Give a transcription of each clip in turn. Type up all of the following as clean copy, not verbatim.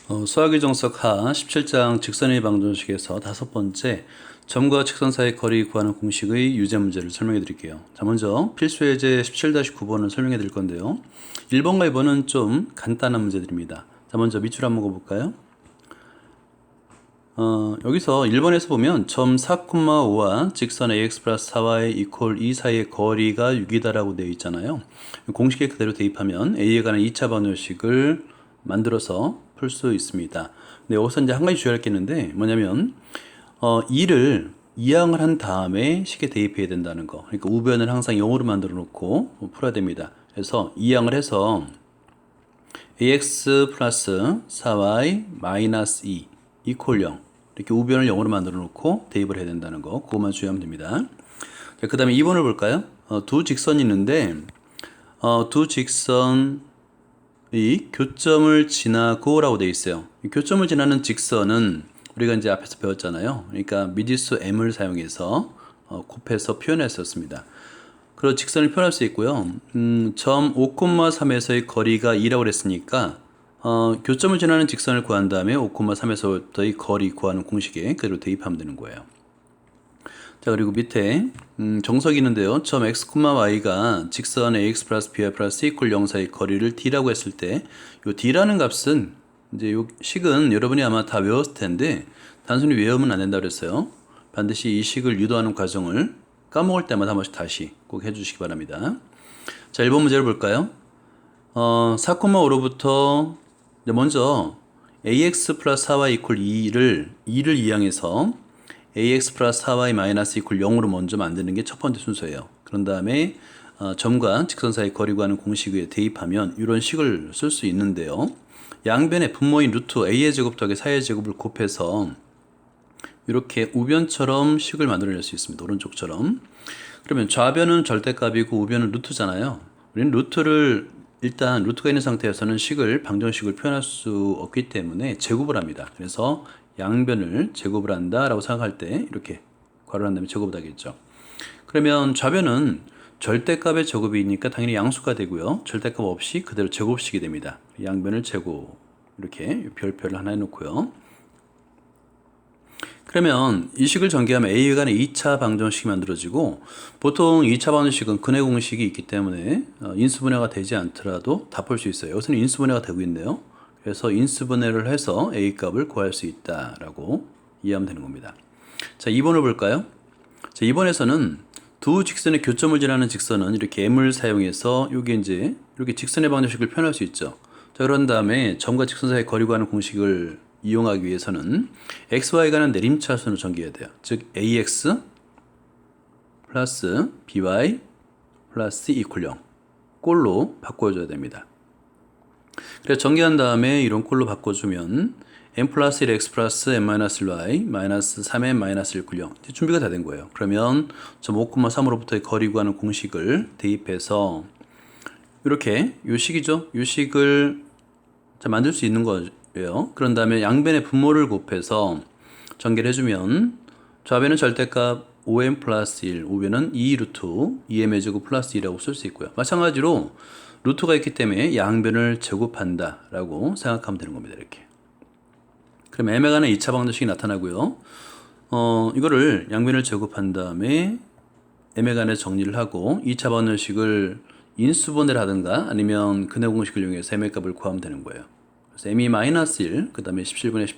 수학의 정석 하 17장 직선의 방정식에서 다섯 번째 점과 직선 사이의 거리 구하는 공식의 유제 문제를 설명해 드릴게요. 자, 먼저 필수 예제 17-9번을 설명해 드릴 건데요. 1번과 2번은 좀 간단한 문제들입니다. 자, 먼저 밑줄 한번 그어볼까요? 여기서 1번에서 보면 점 4,5와 직선 ax 플러스 4y 이퀄 2 사이의 거리가 6이다라고 되어 있잖아요. 공식에 그대로 대입하면 a에 관한 2차 방정식을 만들어서 풀 수 있습니다. 근데 여기서 이제 한 가지 주의할 게 있는데 뭐냐면 2를 이항을 한 다음에 식에 대입해야 된다는 거. 그러니까 우변을 항상 0으로 만들어 놓고 풀어야 됩니다. 그래서 이항을 해서 ax 플러스 4y 마이너스 2 이퀄 0 이렇게 우변을 0으로 만들어 놓고 대입을 해야 된다는 거, 그것만 주의하면 됩니다. 그 다음에 2번을 볼까요? 두 직선이 있는데 두 직선이 교점을 지나고 라고 되어 있어요. 교점을 지나는 직선은 우리가 이제 앞에서 배웠잖아요. 그러니까 미지수 m을 사용해서 곱해서 표현했었습니다. 그리고 직선을 표현할 수 있고요. 점 5,3에서의 거리가 2라고 그랬으니까 교점을 지나는 직선을 구한 다음에 5,3에서부터의 거리 구하는 공식에 그대로 대입하면 되는 거예요. 자, 그리고 밑에 정석이 있는데요. 점 x, y가 직선 ax 플러스 by 플러스 이퀄 0 사이 거리를 d라고 했을 때 이 d라는 값은 이제 요 식은 여러분이 아마 다 외웠을 텐데 단순히 외우면 안 된다고 그랬어요. 반드시 이 식을 유도하는 과정을 까먹을 때마다 한 번씩 다시 꼭 해주시기 바랍니다. 자, 1번 문제를 볼까요? 4,5로부터 먼저 ax 플러스 4y 이퀄 2를 이항해서 ax 플러스 4y 마이너스 이퀄 0으로 먼저 만드는 게 첫 번째 순서예요. 그런 다음에 점과 직선 사이 거리 구하는 공식에 대입하면 이런 식을 쓸 수 있는데요. 양변의 분모인 루트 a의 제곱 더하기 4의 제곱을 곱해서 이렇게 우변처럼 식을 만들어낼 수 있습니다. 오른쪽처럼. 그러면 좌변은 절대값이고 우변은 루트잖아요. 우리는 일단 루트가 있는 상태에서는 방정식을 표현할 수 없기 때문에 제곱을 합니다. 그래서 양변을 제곱을 한다라고 생각할 때 이렇게 괄호를 한 다음에 제곱을 하겠죠. 그러면 좌변은 절대값의 제곱이니까 당연히 양수가 되고요. 절대값 없이 그대로 제곱식이 됩니다. 양변을 제곱, 이렇게 별표를 하나 해놓고요. 그러면 이 식을 전개하면 A에 관한 2차 방정식이 만들어지고, 보통 2차 방정식은 근해 공식이 있기 때문에 인수분해가 되지 않더라도 다 풀 수 있어요. 여기서는 인수분해가 되고 있네요. 그래서 인수분해를 해서 A 값을 구할 수 있다라고 이해하면 되는 겁니다. 자, 2번을 볼까요? 자, 2번에서는 두 직선의 교점을 지나는 직선은 이렇게 M을 사용해서 여기 이제 이렇게 직선의 방정식을 표현할 수 있죠. 자, 그런 다음에 점과 직선 사이의 거리 구하는 공식을 이용하기 위해서는 xy에 관한 내림차순을 전개해야 돼요. 즉 ax 플러스 by 플러스 이퀄 0 꼴로 바꿔줘야 됩니다. 그래서 전개한 다음에 이런 꼴로 바꿔주면 m 플러스 1x 플러스 m 마이너스 1y 마이너스 3m 마이너스 1 0 준비가 다 된 거예요. 그러면 점 5,3으로부터의 거리 구하는 공식을 대입해서 이렇게 요 식이죠. 요 식을 만들 수 있는 거예요. 그런 다음에 양변의 분모를 곱해서 전개를 해주면 좌변은 절대값 5m 플러스 1, 우변은 2 루트 2m의 제곱 플러스 2라고 쓸 수 있고요. 마찬가지로 루트가 있기 때문에 양변을 제곱한다 라고 생각하면 되는 겁니다. 이렇게. 그럼 m에 관한 2차 방정식이 나타나고요. 이거를 양변을 제곱한 다음에 m에 관해 정리를 하고 2차 방정식을 인수분해를 하든가 아니면 근해 공식을 이용해서 m의 값을 구하면 되는 거예요. 그래서 m이 마이너스 1, 그 다음에 17분의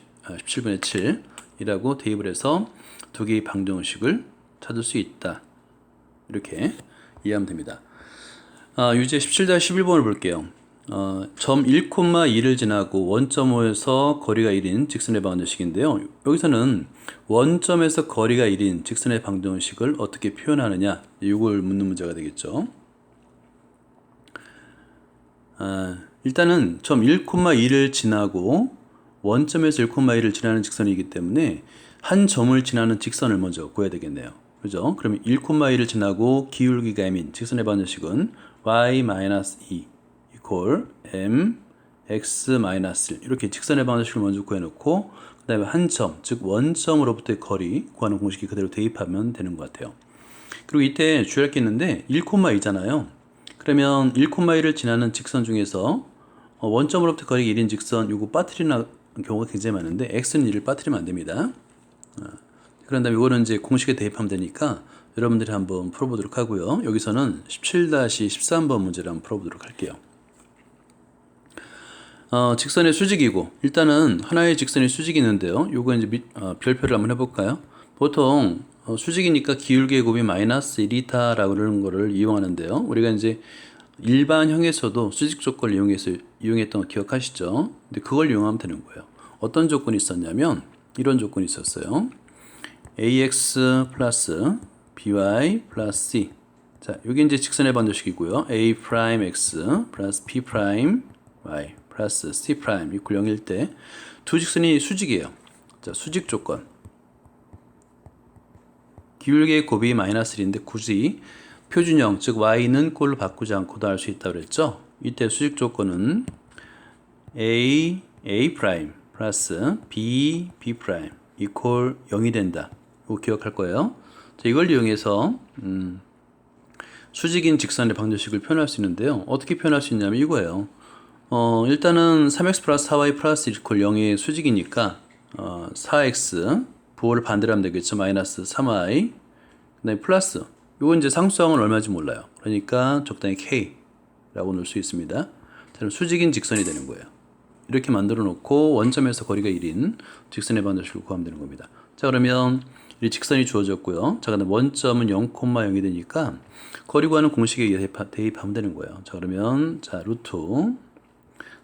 7이라고 대입을 해서 두 개의 방정식을 찾을 수 있다. 이렇게 이해하면 됩니다. 유제 17-11번을 볼게요. 점 1,2를 지나고 원점 5에서 거리가 1인 직선의 방정식인데요. 여기서는 원점에서 거리가 1인 직선의 방정식을 어떻게 표현하느냐, 이걸 묻는 문제가 되겠죠. 일단은 점 1,2를 지나고 원점에서 1,2를 지나는 직선이기 때문에 한 점을 지나는 직선을 먼저 구해야 되겠네요. 그죠? 그러면 1,2를 지나고 기울기가 m인 직선의 방정식은 y-2 이퀄 m x-1 이렇게 직선의 방정식을 먼저 구해놓고 그 다음에 한 점, 즉 원점으로부터의 거리 구하는 공식이 그대로 대입하면 되는 것 같아요. 그리고 이때 주의할 게 있는데 1,2잖아요. 그러면 1,2를 지나는 직선 중에서 원점으로부터 거리 1인 직선 요거 경우가 굉장히 많은데 x는 1을 빠뜨리면 안 됩니다. 그런 다음에 이거는 이제 공식에 대입하면 되니까 여러분들이 한번 풀어보도록 하고요. 여기서는 17-13번 문제를 한번 풀어보도록 할게요. 직선의 수직이고 일단은 하나의 직선의 수직이 있는데요. 요거 이제 별표를 한번 해볼까요? 보통 수직이니까 기울기의 곱이 마이너스 1이다라고 그러는 거를 이용하는데요. 우리가 이제 일반형에서도 수직 조건을 이용했던 거 기억하시죠? 근데 그걸 이용하면 되는 거예요. 어떤 조건이 있었냐면 이런 조건이 있었어요. ax 플러스 by 플러스 c. 자, 여기 이제 직선의 방정식이고요. a 프라임 x 플러스 b 프라임 y 플러스 c 프라임 이퀄 0일 때 두 직선이 수직이에요. 자, 수직 조건. 기울기의 곱이 마이너스 1인데 굳이 표준형, 즉 y는 꼴로 바꾸지 않고도 알 수 있다고 그랬죠. 이때 수직 조건은 a 프라임 플러스 b 프라임 이퀄 0이 된다. 이거 기억할 거예요. 자, 이걸 이용해서 수직인 직선의 방정식을 표현할 수 있는데요. 어떻게 표현할 수 있냐면 이거예요. 일단은 3x 플러스 4y 플러스 1 이퀄 0이 수직이니까 4x 부호를 반대로 하면 되겠죠. 마이너스 3y 그 다음에 플러스 이건 이제 상수항은 얼마인지 몰라요. 그러니까 적당히 k라고 넣을 수 있습니다. 그럼 수직인 직선이 되는 거예요. 이렇게 만들어 놓고 원점에서 거리가 1인 직선의 방정식을 구하면 되는 겁니다. 자, 그러면 이 직선이 주어졌고요. 자, 그다음 원점은 0,0이 되니까 거리 구하는 공식에 의해 대입하면 되는 거예요. 자, 그러면 자, 루트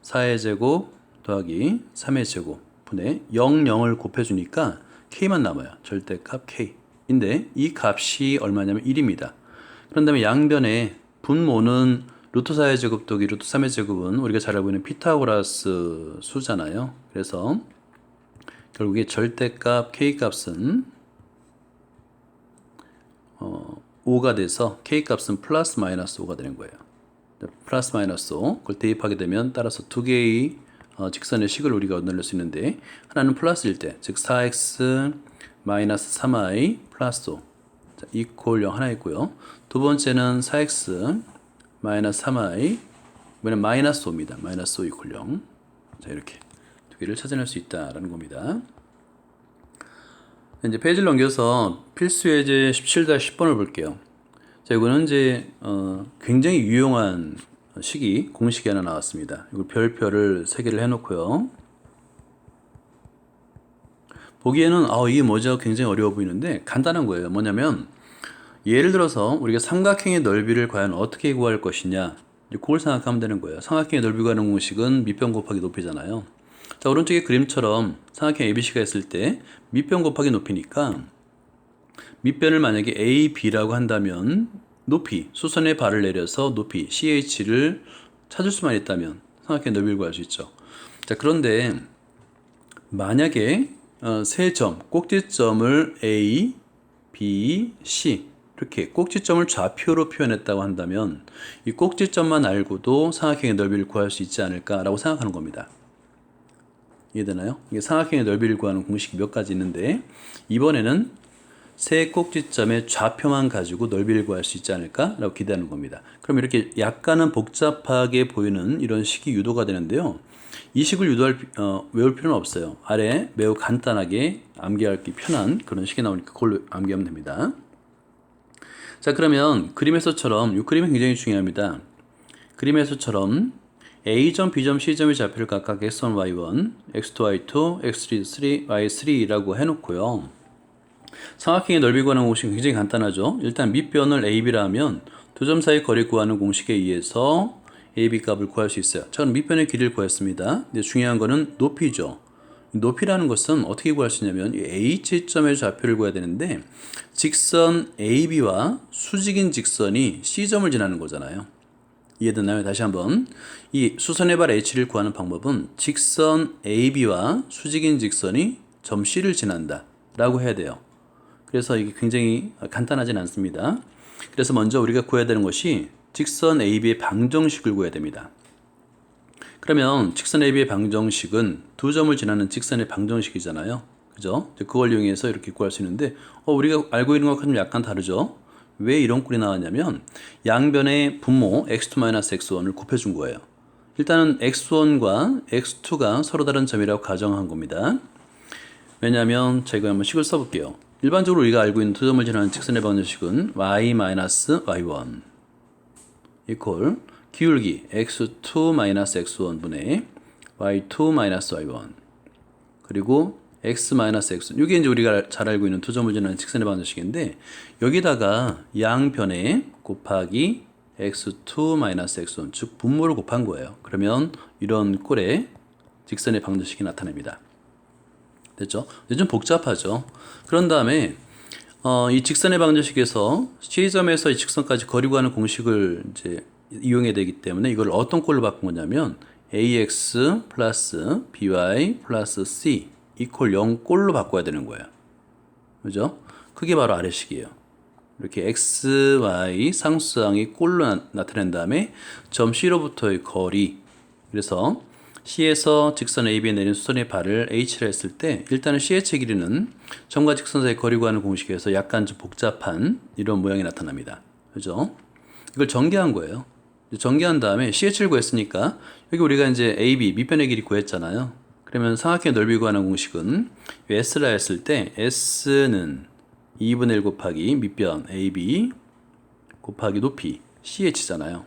4의 제곱 더하기 3의 제곱 분의 0, 0을 곱해주니까 k만 남아요. 절대값 k인데 이 값이 얼마냐면 1입니다. 그런 다음에 양변에 분모는 루트 4의 제곱 더하기 루트 3의 제곱은 우리가 잘 알고 있는 피타고라스 수잖아요. 그래서 결국에 절대값 k값은 5가 돼서 k값은 플러스 마이너스 5가 되는 거예요. 플러스 마이너스 5 그걸 대입하게 되면 따라서 두 개의 직선의 식을 우리가 얻어낼 수 있는데 하나는 플러스일 때 즉 4x 마이너스 3y 플러스 5 자, 이퀄 0 하나 있고요. 두 번째는 4x 마이너스 3y 이번엔 마이너스 5입니다. 마이너스 5 이퀄 0 자, 이렇게 두 개를 찾아낼 수 있다라는 겁니다. 이제 페이지를 넘겨서 필수 예제 17-10번을 볼게요. 자, 이거는 이제 굉장히 유용한 식이 공식이 하나 나왔습니다. 이걸 별표를 3개를 해놓고요. 보기에는 이게 뭐죠? 굉장히 어려워 보이는데 간단한 거예요. 뭐냐면 예를 들어서 우리가 삼각형의 넓이를 과연 어떻게 구할 것이냐 그걸 생각하면 되는 거예요. 삼각형의 넓이 구하는 공식은 밑변 곱하기 높이잖아요. 자, 오른쪽에 그림처럼 삼각형 ABC가 있을 때 밑변 곱하기 높이니까 밑변을 만약에 A, B라고 한다면 높이, 수선의 발을 내려서 높이 CH를 찾을 수만 있다면 삼각형의 넓이를 구할 수 있죠. 자, 그런데 만약에 세 점, 꼭지점을 A, B, C 이렇게 꼭지점을 좌표로 표현했다고 한다면 이 꼭지점만 알고도 삼각형의 넓이를 구할 수 있지 않을까라고 생각하는 겁니다. 이해되나요? 이게 삼각형의 넓이를 구하는 공식이 몇 가지 있는데 이번에는 세 꼭지점의 좌표만 가지고 넓이를 구할 수 있지 않을까라고 기대하는 겁니다. 그럼 이렇게 약간은 복잡하게 보이는 이런 식이 유도가 되는데요. 이 식을 외울 필요는 없어요. 아래 매우 간단하게 암기하기 편한 그런 식이 나오니까 그걸로 암기하면 됩니다. 자, 그러면 그림에서처럼 이 그림이 굉장히 중요합니다. 그림에서처럼 A점, B점, C점의 좌표를 각각 x1, y1, x2, y2, x3, y3라고 해놓고요. 삼각형의 넓이 구하는 공식은 굉장히 간단하죠. 일단 밑변을 AB라 하면 두 점 사이 거리 구하는 공식에 의해서 AB 값을 구할 수 있어요. 저는 밑변의 길이를 구했습니다. 근데 중요한 거는 높이죠. 높이라는 것은 어떻게 구할 수 있냐면 H점의 좌표를 구해야 되는데 직선 AB와 수직인 직선이 C점을 지나는 거잖아요. 이해됐나요? 다시 한번 이 수선의 발 H를 구하는 방법은 직선 AB와 수직인 직선이 점 C를 지난다 라고 해야 돼요. 그래서 이게 굉장히 간단하진 않습니다. 그래서 먼저 우리가 구해야 되는 것이 직선 AB의 방정식을 구해야 됩니다. 그러면 직선 AB의 방정식은 두 점을 지나는 직선의 방정식이잖아요. 그죠? 그걸 이용해서 이렇게 구할 수 있는데 우리가 알고 있는 것과 좀 약간 다르죠? 왜 이런 꼴이 나왔냐면 양변의 분모 x2-x1을 곱해준 거예요. 일단은 x1과 x2가 서로 다른 점이라고 가정한 겁니다. 왜냐하면 제가 한번 식을 써볼게요. 일반적으로 우리가 알고 있는 두 점을 지나는 직선의 방정식은 y-y1 이퀄 기울기 x2-x1 분의 y2-y1 그리고 x-x1 이게 이제 우리가 잘 알고 있는 두 점을 지나는 직선의 방정식인데 여기다가 양변에 곱하기 x2-x1 즉 분모를 곱한 거예요. 그러면 이런 꼴의 직선의 방정식이 나타납니다. 됐죠? 이제 좀 복잡하죠. 그런 다음에 이 직선의 방정식에서 C점에서 이 직선까지 거리고 가는 공식을 이제 이용해야 되기 때문에 이걸 어떤 꼴로 바꾼 거냐면 ax 플러스 by 플러스 c 이퀄 0 꼴로 바꿔야 되는 거예요. 그죠? 그게 바로 아래식이에요. 이렇게 x, y 상수항이 꼴로 나타낸 다음에 점 C로부터의 거리 그래서 C에서 직선 AB에 내린 수선의 발을 H라 했을 때 일단은 C의 길이는 점과 직선 사이 거리고 하는 공식에서 약간 좀 복잡한 이런 모양이 나타납니다. 그죠? 이걸 전개한 거예요. 전개한 다음에 C의 7 구했으니까 여기 우리가 이제 AB 밑변의 길이 구했잖아요. 그러면 삼각형의 넓이 구하는 공식은 S라 했을 때 S는 2분의 1 곱하기 밑변 AB 곱하기 높이 CH잖아요.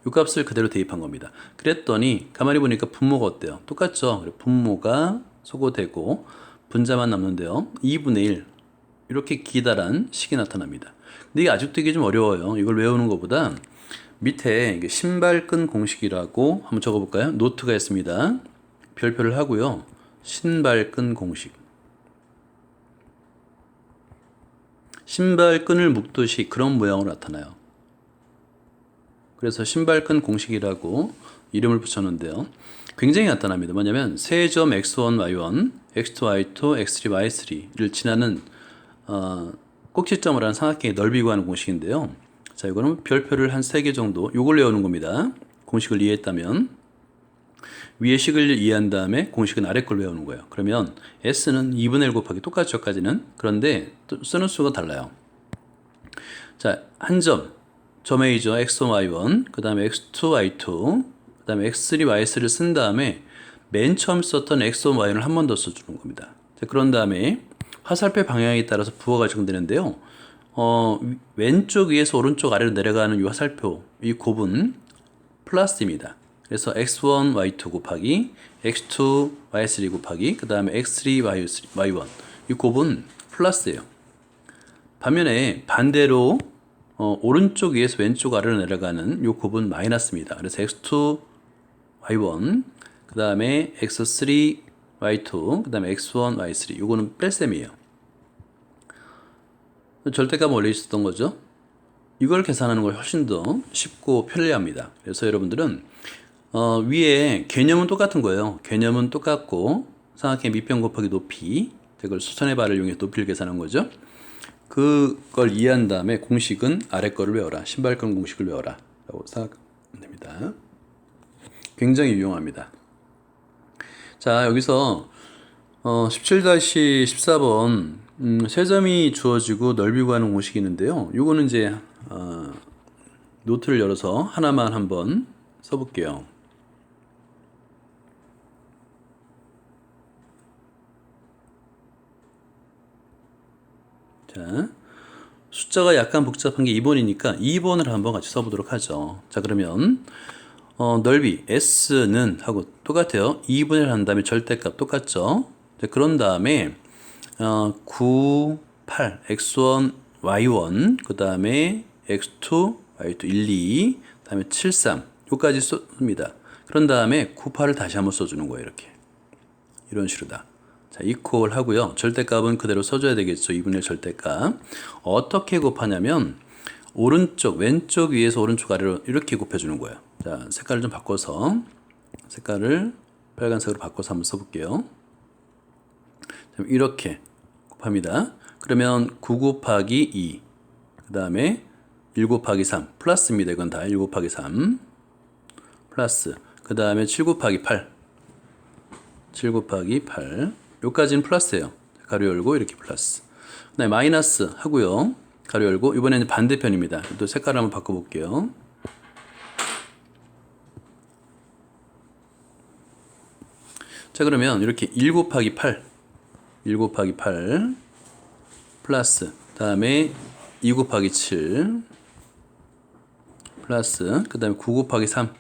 이 값을 그대로 대입한 겁니다. 그랬더니 가만히 보니까 분모가 어때요? 똑같죠? 분모가 소거되고 분자만 남는데요. 2분의 1 이렇게 기다란 식이 나타납니다. 근데 이게 아직도 이게 좀 어려워요. 이걸 외우는 것보다 밑에 신발끈 공식이라고 한번 적어볼까요? 노트가 있습니다. 별표를 하고요. 신발끈 공식. 신발끈을 묶듯이 그런 모양으로 나타나요. 그래서 신발끈 공식이라고 이름을 붙였는데요. 굉장히 간단합니다. 뭐냐면 세 점 x1, y1, x2, y2, x3, y3를 지나는 꼭지점을 한 삼각형의 넓이 구하는 공식인데요. 자, 이거는 별표를 한 3개 정도 요걸 외우는 겁니다. 공식을 이해했다면 위의 식을 이해한 다음에 공식은 아래 걸 외우는 거예요. 그러면 S는 2분의 1 곱하기 똑같죠, 여기까지는. 그런데 또 쓰는 수가 달라요. 자, 한 점, 점 A죠. x1, y1, 그 다음에 x2, y2, 그 다음에 x3, y3를 쓴 다음에 맨 처음 썼던 x1, y1을 한 번 더 써주는 겁니다. 자, 그런 다음에 화살표 방향에 따라서 부호가 적용되는데요. 왼쪽 위에서 오른쪽 아래로 내려가는 이 화살표, 이 곱은 플러스입니다. 그래서 x1, y2 곱하기 x2, y3 곱하기 그 다음에 x3, y1 이 곱은 플러스예요. 반면에 반대로 오른쪽 위에서 왼쪽 아래로 내려가는 이 곱은 마이너스입니다. 그래서 x2, y1 그 다음에 x3, y2 그 다음에 x1, y3 이거는 뺄셈이에요. 절대값 원래 있었던 거죠. 이걸 계산하는 걸 훨씬 더 쉽고 편리합니다. 그래서 여러분들은 위에 개념은 똑같은 거예요. 개념은 똑같고 삼각형의 밑변 곱하기 높이 이걸 수선의 발을 이용해서 높이를 계산한 거죠. 그걸 이해한 다음에 공식은 아래 거를 외워라. 신발끈 공식을 외워라 라고 생각하면 됩니다. 굉장히 유용합니다. 자, 여기서 17-14번 세 점이 주어지고 넓이 구하는 공식이 있는데요. 요거는 이제 노트를 열어서 하나만 한번 써볼게요. 자, 숫자가 약간 복잡한 게 2번이니까 2번을 한번 같이 써보도록 하죠. 자, 그러면 넓이 S는 하고 똑같아요. 2분의 1 한 다음에 절대값 똑같죠. 자, 그런 다음에 9, 8, x1, y1 그 다음에 x2, y2 1, 2 그 다음에 7, 3 요까지 씁니다. 그런 다음에 9, 8을 다시 한번 써주는 거예요. 이렇게 이런 식으로다. 자, 이퀄 하고요. 절대값은 그대로 써줘야 되겠죠. 2분의 1 절대값. 어떻게 곱하냐면 오른쪽, 왼쪽 위에서 오른쪽 아래로 이렇게 곱해주는 거예요. 자, 색깔을 좀 바꿔서 색깔을 빨간색으로 바꿔서 한번 써볼게요. 이렇게 곱합니다. 그러면 9 곱하기 2, 그 다음에 1 곱하기 3, 플러스입니다. 이건 다 1 곱하기 3, 플러스, 그 다음에 7 곱하기 8, 7 곱하기 8, 요까지는 플러스예요. 가로 열고 이렇게 플러스. 그 다음에 마이너스 하고요. 가로 열고, 이번에는 반대편입니다. 또 색깔 한번 바꿔볼게요. 자, 그러면 이렇게 1 곱하기 8, 1 곱하기 8 플러스 다음에 2 곱하기 7 플러스 그 다음에 9 곱하기 3.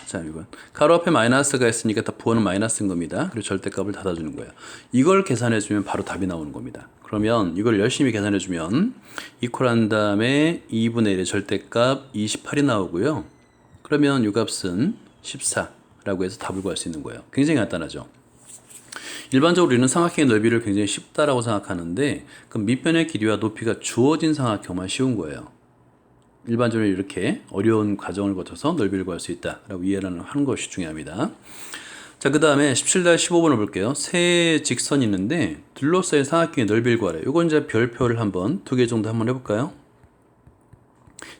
자, 이건 가로 앞에 마이너스가 있으니까 다 부호는 마이너스인 겁니다. 그리고 절대값을 닫아주는 거예요. 이걸 계산해주면 바로 답이 나오는 겁니다. 그러면 이걸 열심히 계산해주면 이퀄한 다음에 2분의 1의 절대값 28이 나오고요. 그러면 이 값은 14라고 해서 답을 구할 수 있는 거예요. 굉장히 간단하죠. 일반적으로 우리는 삼각형의 넓이를 굉장히 쉽다라고 생각하는데 그 밑변의 길이와 높이가 주어진 삼각형만 쉬운 거예요. 일반적으로 이렇게 어려운 과정을 거쳐서 넓이를 구할 수 있다라고 이해를 하는 것이 중요합니다. 자, 그 다음에 17-15번을 볼게요. 세 직선이 있는데 둘러싸인 삼각형의 넓이를 구하래요. 이건 이제 별표를 한번 2개 정도 한번 해볼까요?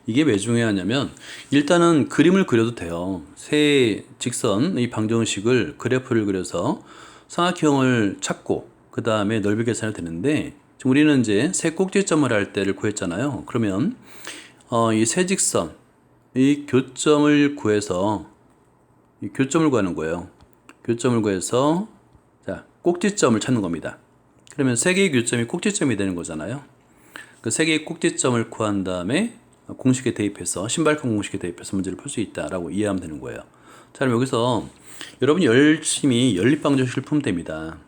이게 왜 중요하냐면 일단은 그림을 그려도 돼요. 세 직선의 방정식을 그래프를 그려서 삼각형을 찾고 그 다음에 넓이 계산이 되는데 지금 우리는 이제 세 꼭지점을 할 때를 구했잖아요. 그러면 이 세 직선 이 교점을 구해서 이 교점을 구하는 거예요. 교점을 구해서 자, 꼭지점을 찾는 겁니다. 그러면 세 개의 교점이 꼭지점이 되는 거잖아요. 그 세 개의 꼭지점을 구한 다음에 공식에 대입해서 신발칸 공식에 대입해서 문제를 풀 수 있다라고 이해하면 되는 거예요. 자, 그럼 여기서 여러분이 열심히 연립방정식을 풀면 됩니다.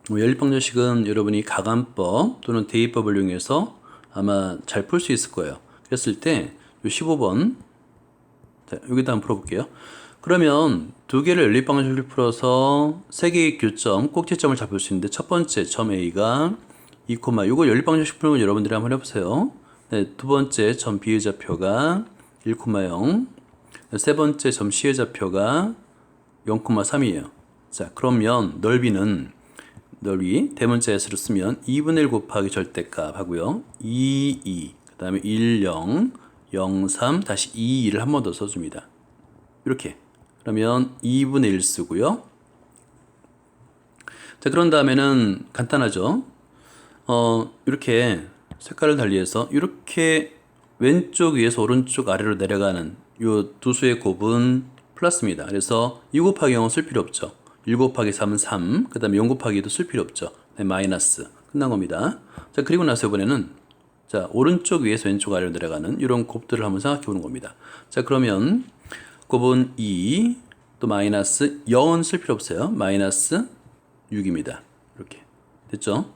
연립방정식은 여러분이 가감법 또는 대입법을 이용해서 아마 잘 풀 수 있을 거예요. 그랬을 때 15번 자, 여기다 한번 풀어볼게요. 그러면 두 개를 연립방정식을 풀어서 세 개의 교점, 꼭지점을 잡을 수 있는데 첫 번째 점 A가 2, 이거 연립방정식 풀면 여러분들이 한번 해보세요. 네, 두 번째 점 B의 좌표가 1,0, 세 번째 점 C의 좌표가 0,3이에요. 자, 그러면 넓이 대문자 S로 쓰면 2분의 1 곱하기 절대값 하고요. 2, 그 다음에 1, 0, 0, 3, 다시 2, 2를 한 번 더 써줍니다. 이렇게. 그러면 2분의 1 쓰고요. 자, 그런 다음에는 간단하죠. 이렇게 색깔을 달리해서 이렇게 왼쪽 위에서 오른쪽 아래로 내려가는 이 두 수의 곱은 플러스입니다. 그래서 2 곱하기 0은 쓸 필요 없죠. 1 곱하기 3은 3, 그 다음에 0 곱하기 2도 쓸 필요 없죠. 네, 마이너스. 끝난 겁니다. 자, 그리고 나서 이번에는 자, 오른쪽 위에서 왼쪽 아래로 내려가는 이런 곱들을 한번 생각해 보는 겁니다. 자, 그러면 곱은 2, 또 마이너스 0은 쓸 필요 없어요. 마이너스 6입니다. 이렇게. 됐죠?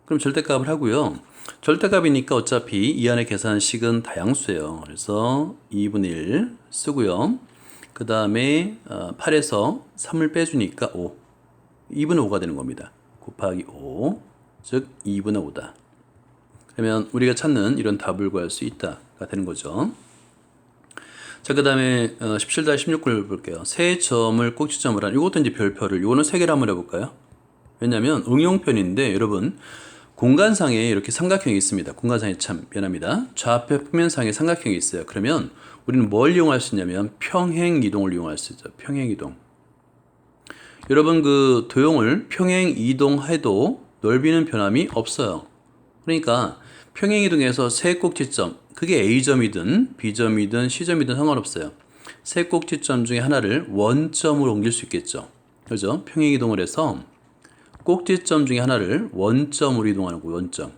그럼 절대값을 하고요. 절대값이니까 어차피 이 안에 계산식은 다양수예요. 그래서 2분의 1 쓰고요. 그 다음에 8에서 3을 빼주니까 5. 2분의 5가 되는 겁니다. 곱하기 5, 즉 2분의 5다. 그러면 우리가 찾는 이런 답을 구할 수 있다가 되는 거죠. 자, 그 다음에 17-16을 볼게요. 세 점을 꼭지점을 한 이것도 이제 별표를 이거는 세 개를 한번 해볼까요? 왜냐하면 응용편인데 여러분 공간상에 이렇게 삼각형이 있습니다. 공간상에 참 미안합니다. 좌표 평면상에 삼각형이 있어요. 그러면 우리는 뭘 이용할 수 있냐면 평행이동을 이용할 수 있죠. 평행이동. 여러분 그 도형을 평행이동해도 넓이는 변함이 없어요. 그러니까 평행이동에서 세 꼭지점, 그게 A점이든 B점이든 C점이든 상관없어요. 세 꼭지점 중에 하나를 원점으로 옮길 수 있겠죠. 그죠? 평행이동을 해서 꼭지점 중에 하나를 원점으로 이동하는 거예요. 원점.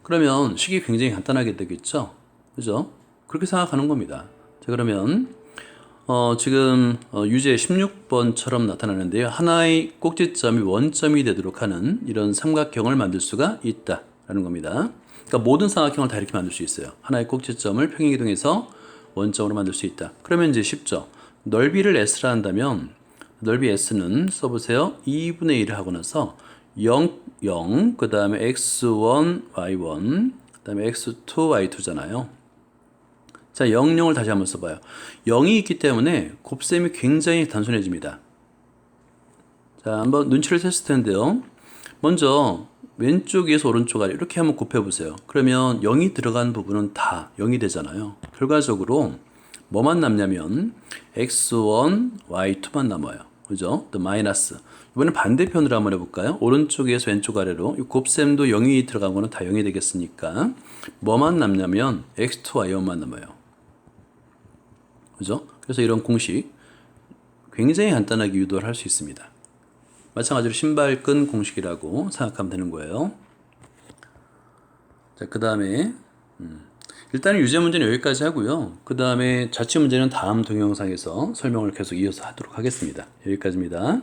그러면 식이 굉장히 간단하게 되겠죠. 그죠? 그렇게 생각하는 겁니다. 자, 그러면 지금 유제 16번처럼 나타나는데요. 하나의 꼭지점이 원점이 되도록 하는 이런 삼각형을 만들 수가 있다라는 겁니다. 그러니까 모든 삼각형을 다 이렇게 만들 수 있어요. 하나의 꼭지점을 평행이동해서 원점으로 만들 수 있다. 그러면 이제 쉽죠. 넓이를 S라 한다면 넓이 S는 써보세요. 2분의 1을 하고 나서 0, 0, 그 다음에 x1, y1, 그 다음에 x2, y2잖아요. 자, 0, 0을 다시 한번 써봐요. 0이 있기 때문에 곱셈이 굉장히 단순해집니다. 자, 한번 눈치를 챘을 텐데요. 먼저 왼쪽 위에서 오른쪽 아래 이렇게 한번 곱해보세요. 그러면 0이 들어간 부분은 다 0이 되잖아요. 결과적으로 뭐만 남냐면 x1, y2만 남아요. 그죠? 또 마이너스. 이번엔 반대편으로 한번 해볼까요? 오른쪽에서 왼쪽 아래로 이 곱셈도 0이 들어간 거는 다 0이 되겠으니까 뭐만 남냐면 x2, y1만 남아요. 그죠? 그래서 이런 공식 굉장히 간단하게 유도를 할 수 있습니다. 마찬가지로 신발끈 공식이라고 생각하면 되는 거예요. 자, 그 다음에 일단은 유제 문제는 여기까지 하고요. 그 다음에 자취 문제는 다음 동영상에서 설명을 계속 이어서 하도록 하겠습니다. 여기까지입니다.